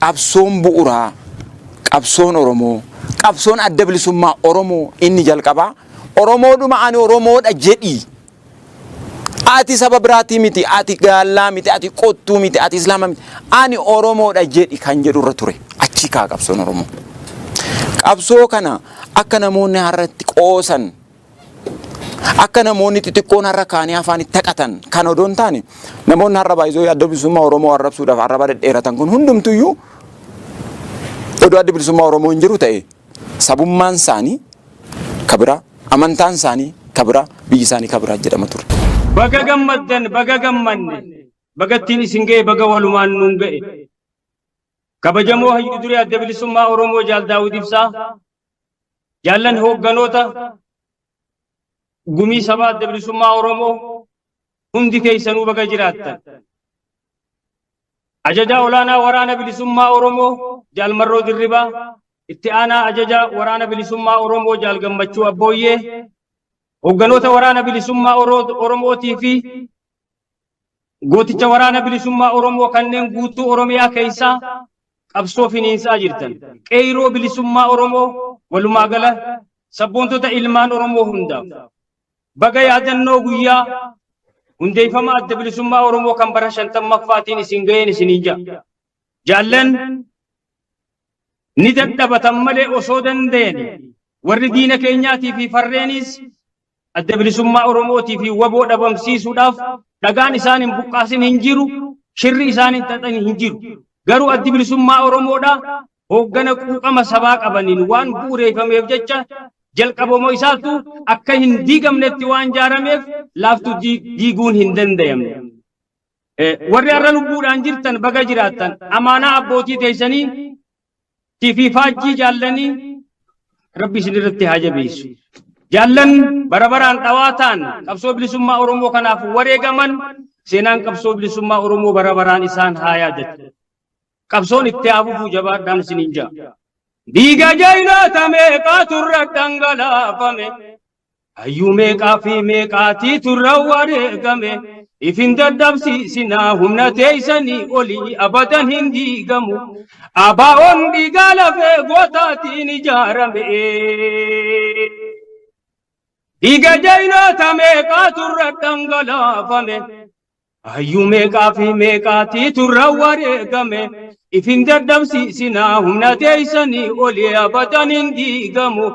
qabsoon bu'uuraa qabsoon Oromoo qabsoon adda bilisummaa Oromoo inni jalqabaa Oromoodhuma ani Oromoodha jedhi ati saba biraati miti ati gaallaa miti ati qottuu miti ati islaama miti ani Oromoodha jedhi kan jedhu irra ture achi kaa qabsoon Oromoo qabsoo kana akka namoonni harratti qoosan akka namoonni xixiqqoon har'a kaanii afaan itti taqatan kan odoon taane namoonni har'a baay'isoo adda bilisummaa Oromoo arrabsuudhaaf arraba dhedheeratan kun hundumtuyyuu odoo adda bilisummaa Oromoo hin jiru ta'e sabummaan isaanii kabira amantaan isaanii kabira biyyi isaanii kabira jedhama ture. Baga gammaddan baga gammanne bagattiin isin ga'e baga walumaan nuun ga'e kabajamoo hayyuu duree adda bilisummaa Oromoo Jaal Daawud Ibsaa jaallan hoogganoota gumii sabaa adda bilisummaa Oromoo hundi keessanuu baga jiraattan ajajaa olaanaa waraana bilisummaa Oromoo Jaal Marroo Dirribaa itti aanaa ajajaa waraana bilisummaa Oromoo Jaal Gammachuu Abbooyyee hoogganoota waraana bilisummaa Oromootii fi gooticha waraana bilisummaa Oromoo kanneen guutuu Oromiyaa keessaa qabsoo finiinsaa jirtan qeeroo bilisummaa Oromoo walumaa gala sabboontota ilmaan Oromoo hundaaf baga yaadannoo guyyaa hundeeffama adda bilisummaa Oromoo kan bara 50ffaatiin isin ga'een isinii jaallan ni dadhabatan malee osoo danda'an warri diina keenyaatii fi farreenis adda bilisummaa Oromootii fi waboo dhabamsiisuudhaaf dhagaan isaan hin buqqaasin hin jiru shirri isaan hin xaxan hin jiru garuu addi bilisummaa Oromoodha hooggana quuqama sabaa qabaniin waan bu'uureeffameef jecha jalqabamoo isaatu akka hin diigamnetti waan jaarameef laaftu diiguun hin danda'amne. Warri har'a lubbuudhaan jirtan baga jiraattan amaanaa abbootii teessanii fi faajjii jaallanii rabbi isin irratti haa jabeessu. Jaallan barabaraan dhawaataan qabsoo bilisummaa Oromoo kanaaf wareegaman seenaan qabsoo bilisummaa Oromoo barabaraan isaan haa yaadatu. Qabsoon itti haafuuf jabaadhaan isiniin jaa. Dhiiga jaayinaata meeqaa turra dhangalaafame hayyuu meeqaa fi meeqaatii turra wareegame ifin dadhabsiisinaa humna teessanii olii abadan hin diigamu abaa'oon dhiigaa lafee gootaatiin ijaarame. Dhiiga jaayinaata meeqaa turra dhangalaafame hayyuu meeqaa fi meeqaatii turra wareegame ifin dadhabsiisinaa humna teessanii olii abadan hin diigamu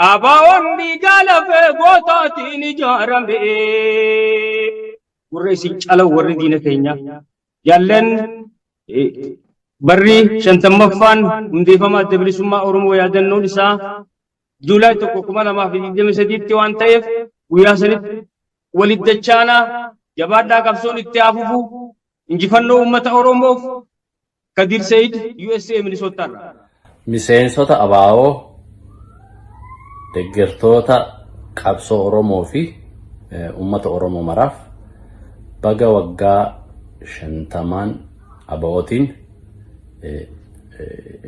abaa'oon dhiigaa lafee gootaatiin ijaarame. Warra isin calan warri diina keenya jaallan barri 50ffaan hundeeffama adda bilisummaa Oromoo yaadannoon isaa Juulaay 2023tti waan ta'eef guyyaa sanitti walitti dachaanaa jabaadhaa qabsoon itti haafufu injifannoo uummata Oromoof Kadir Said USA Minnesota. Miseensota abaa'oo deeggartoota qabsoo Oromoo fi uummata Oromoo maraaf baga waggaa 50 abaa'ootiin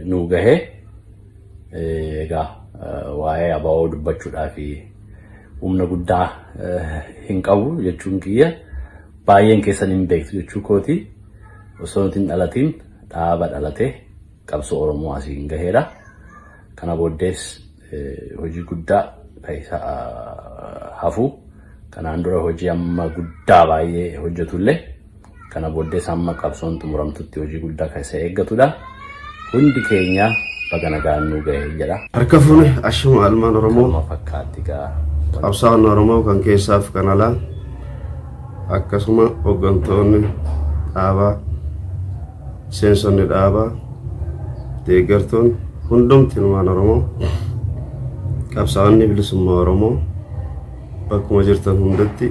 nu gahee egaa waa'ee abaa'oo dubbachuudhaa fi humna guddaa hin qabu jechuun kiyya baay'een keessan hin beektu jechuu kooti osoo nuti hin dhalatiin dhaaba dhalatee qabsoo Oromoo asiin gaheedha. Kana booddees hojii guddaa keessaa hafu kanaan dura hojii amma guddaa baay'ee hojjetullee kana booddees amma qabsoon xumuramtutti hojii guddaa keessa eeggatudha. Hundi keenya baga nagaan nu gahee jedha. Harka fuune ashuma almaan Oromoo fakkaatti gaa qabsaa'onni Oromoo kan keessaaf kan alaa akkasuma hooggantoonni dhaabaa seensonni dhaabaa deeggartoonni hundumti ilmaan Oromoo qabsaa'onni bilisummaa Oromoo bakkuma jirtan hundatti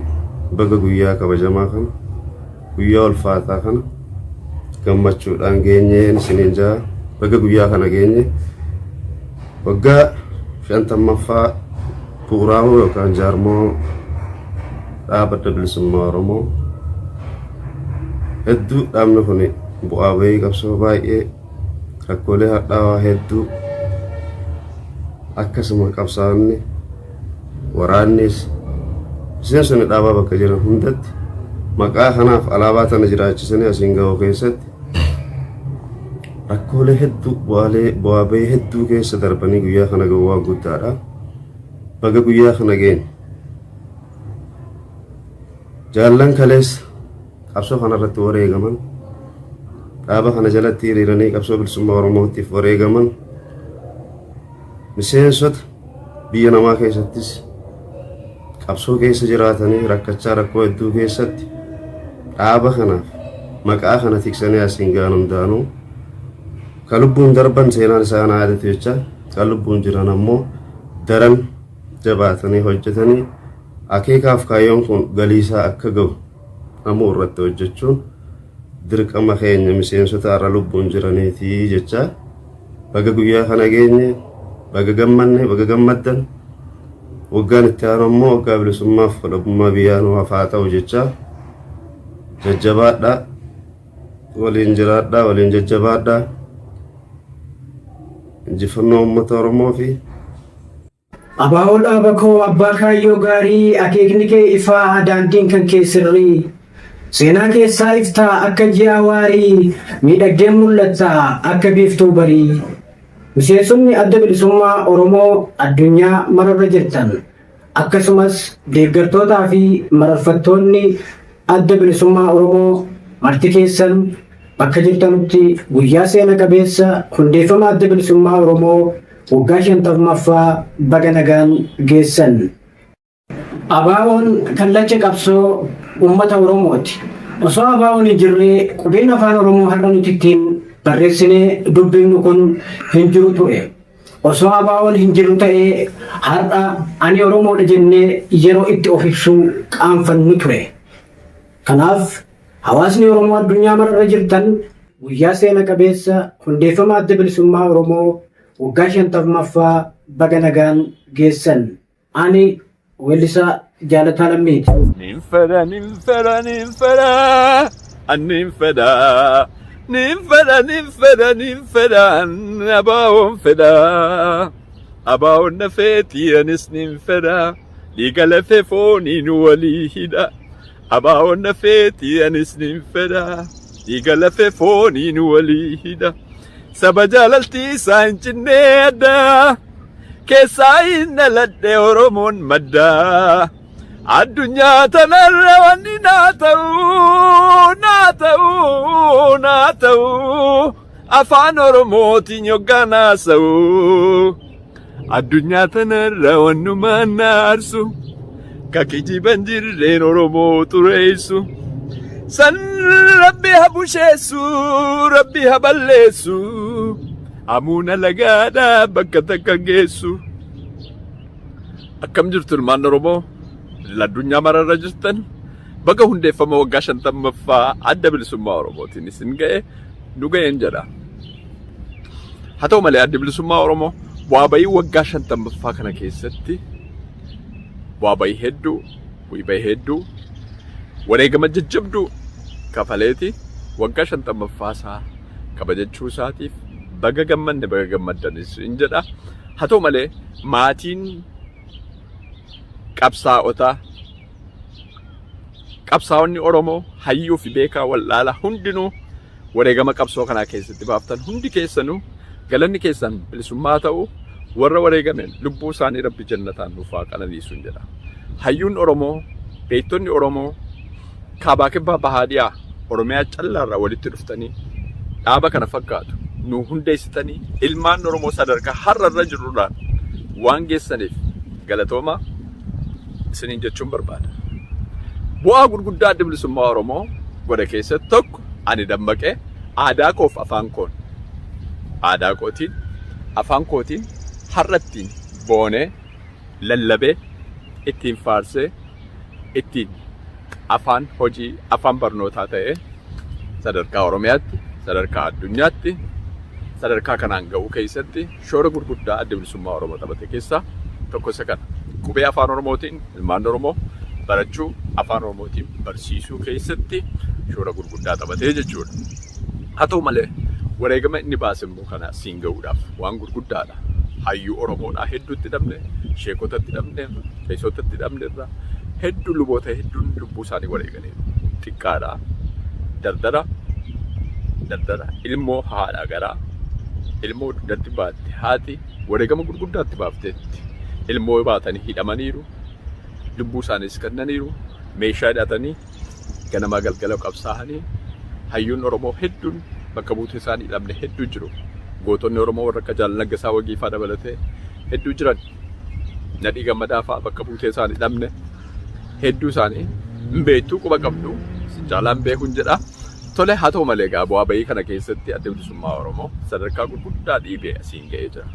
baga guyyaa kabajamaa kana guyyaa ulfaataa kana gammachuudhaan geenyeen isiniin jaa baga guyyaa kana geenye waggaa 50ffaa bu'uuraamoo yookaan jaarmoo dhaaba adda bilisummaa Oromoo hedduu dhaabni kun bu'aa bahii qabsoo baay'ee rakkoolee hadhaawaa hedduu akkasuma qabsaa'onni waraannis miseensonni dhaabaa bakka jiran hundatti maqaa kanaaf alaabaa tana jiraachisanii asiin gahuu keessatti rakkoolee hedduu bu'aa bahii hedduu keessa darbanii guyyaa kana ga'uu guddaadha. Baga guyyaa kana geenye jaallan kaleessa qabsoo kanarratti wareegaman dhaaba kana jalatti hiriiranii qabsoo bilisummaa Oromootiif wareegaman miseensota biyya namaa keessattis qabsoo keessa jiraatanii rakkachaa rakkoo hedduu keessatti dhaaba kanaaf maqaa kana tiksanii asiin ga'an hundaanuu kan lubbuun darban seenaan isaan yaadatu jecha kan lubbuun jiran ammoo daran jabaatanii hojjetanii akeekaaf kaayyoon kun galiisaa akka ga'u namuu irratti hojjechuun dirqama keenya miseensota irra lubbuun jiraniitii jecha baga guyyaa kana geenye baga gammanne baga gammaddan waggaan itti aanu ammoo waggaa bilisummaaf walabummaa biyyaa nu hafaa ta'u jecha jajjabaadhaa waliin jiraadhaa waliin jajjabaadhaa injifannoo uummata Oromoo fi Abaa'oo dhaaba koo abbaa kaayyoo gaarii akeekni kee ifaa daandiin kan kee sirrii seenaa keessaa iftaa akka ji'a waarii miidhagdeen mul'attaa akka biiftuu barii miseensonni adda bilisummaa Oromoo addunyaa mararra jirtan akkasumas deeggartootaa fi mararfattoonni adda bilisummaa Oromoo marti keessan bakka jirtanutti guyyaa seena qabeessa hundeeffama adda bilisummaa Oromoo waggaa 50ffaa baga nagaan geessan. Abaa'oon kallacha qabsoo uummata Oromooti. Osoo abaa'oon hin jirre qubeen afaan Oromoo har'a nuti ittiin barreessinee dubbifnu kun hin jiru ture. Osoo abaa'oon hin jiru ta'ee har'a ani Oromoodha jennee yeroo itti of ibsuu qaanfannu ture. Kanaaf hawaasni Oromoo addunyaa mararra jirtan guyyaa seena qabeessa hundeeffama adda bilisummaa Oromoo waggaa 50ffaa baga nagaan geessan. Ani weellisaa Jaalataa Lammiiti. Ninfeda abaa'oon feda abaa'oon nafeetii anis ninfeda dhiiga lafee fooniin walii hidha abaa'oon nafeetii anis ninfeda dhiiga lafee fooniin walii hidha saba jaalaltii isaa hin cinnee addaa keessaa hin dhaladhe Oromoon maddaa addunyaa tanarra wanni naa ta'u afaan Oromootiin yoggaan haasa'u addunyaa tanarra wannumaan na aarsu ka kijiban jirreen Oromoo xureessu san rabbi haa busheessu rabbi haa balleessu amuuna lagaadhaa bakka takka geessu. Akkam jirtu ilmaan Oromoo addunyaa mararra jirtan baga hundeeffama waggaa 50ffaa adda bilisummaa Oromootiin isin ga'e nu ga'een jedha. Haa ta'u malee adda bilisummaa Oromoo bu'aa bahii waggaa 50ffaa kana keessatti bu'aa bahii hedduu wareegama jajjabduu kafaleeti waggaa 50ffaa isaa kabajachuu isaatiif baga gammanne baga gammaddanis hin jedha. Haa ta'u malee maatiin qabsaa'onni Oromoo hayyuu fi beekaa wal'aala hundinuu wareegama qabsoo kanaa keessatti baaftan hundi keessanuu galanni keessan bilisummaa ta'u warra wareegamen lubbuu isaanii rabbi jannataan nuuf haa qananiisu jedha. Hayyuun Oromoo beektonni Oromoo kaabaa kibbaa bahaadiyaa Oromiyaa callaarraa walitti dhuftanii dhaaba kana fakkaatu nu hundeessitanii ilmaan Oromoo sadarkaa har'arra jirurraan waan geessaniif galatooma isiniin jechuun barbaada. Bu'aa gurguddaa adda bilisummaa Oromoo godha keessatti tokko ani dammaqee aadaa koof afaan koon aadaa kootiin afaan kootiin har'attiin boonee lallabee ittiin faarsee ittiin afaan hojii afaan barnootaa ta'ee sadarkaa Oromiyaatti sadarkaa addunyaatti sadarkaa kanaan ga'uu keessatti shoora gurguddaa adda bilisummaa Oromoo taphate keessaa tokko isa kana. Qubee afaan Oromootiin ilmaan Oromoo barachuu afaan Oromootiin barsiisuu keessatti shoora gurguddaa taphatee jechuudha. Haa ta'u malee wareegama inni baase immoo kana siin ga'uudhaaf waan gurguddaadha. Hayyuu Oromoodhaa hedduutti dhabne, sheekotatti dhabne, keessottatti dhabnerra hedduu luboota hedduun lubbuu isaanii wareeganiiru. Xiqqaadha, dardara daldala ilmoo haadha garaa ilmoo dugdatti baatte haati wareegama gurguddaatti baafteetti ilmoo baatanii hidhamaniiru lubbuu isaaniis kennaniiru meeshaa hidhatanii ganamaa galgala qabsaa'anii hayyuun Oromoo hedduun bakka buutee isaanii dhabne hedduu jiru gootonni Oromoo warra akka Jaal Naggasaa Wagiifaa dabalatee hedduu jiran Nadhii Gammadaa fa'aa bakka buutee isaanii dhabne hedduu isaanii beektuu quba qabdu jaalaan beekuun jedha. Tole haa ta'u malee egaa bu'aa bahii kana keessatti adda bilisummaa Oromoo sadarkaa gurguddaa dhiibee asiin ga'ee jira.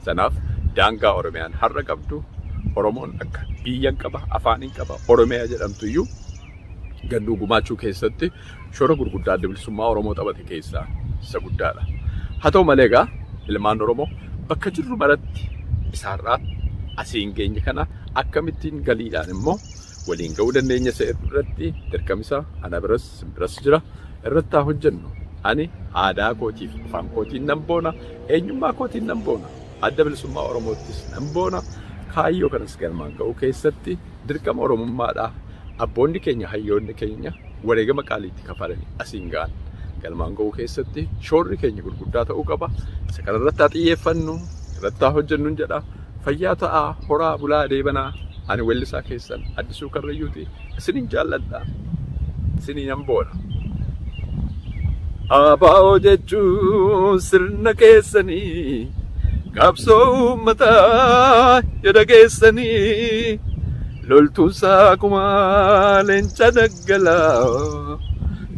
Sanaaf daangaa Oromiyaan har'a qabdu Oromoon akka biyyan qaba afaanin qaba Oromiyaa jedhamtuyyuu ganduu gumaachuu keessatti shoora gurguddaa adda bilisummaa Oromoo taphate keessaa isa guddaadha. Haa ta'u malee egaa ilmaan Oromoo bakka jirru maratti isaarraa asiin geenye kana akkamittiin galiidhaan immoo waliin ga'uu dandeenya isa irratti dirqamisa ana biras jira irratti haa hojjennu. Ani aadaa kootiif afaan kootiin nan boona eenyummaa kootiin nan boona adda bilisummaa Oromoottis nan boona kaayyoo kanas galmaan ga'uu keessatti dirqama Oromummaadha. Abboonni keenya hayyoonni keenya wareegama qaaliitti kafalanii asiin ga'an galmaan ga'uu keessatti shoorri keenya gurguddaa ta'uu qaba. Isa kanarratti haa xiyyeeffannu irratti haa hojjennu jedha. Fayyaa ta'aa horaa bulaa deebanaa. Ani weellisaa keessan Addisuu Karrayyuuti isinin jaalladha isinin nan boona. Abaa'oo jechuun sirna keessanii qabsoo uummataa yaada keessanii loltuunsaa akkuma leenca daggalaa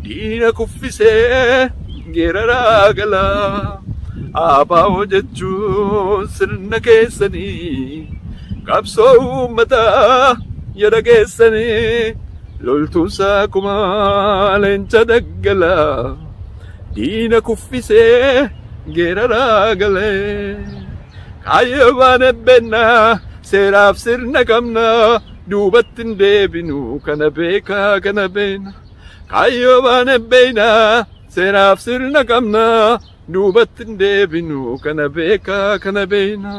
diina kuffisee geeraraa galaa. Abaa'oo jechuun sirna keessanii qabsoo uummataa yaada keessanii loltuunsaa akkuma leenca daggalaa diina kuffisee geeraraa galee. Kaayyoo baana beennaa seeraaf sirna qabnaa duubatti hin deebinu kana beekaa kana beena. Kaayyoo baana beennaa seeraaf sirna qabnaa duubatti hin deebinu kana beekaa kana beena.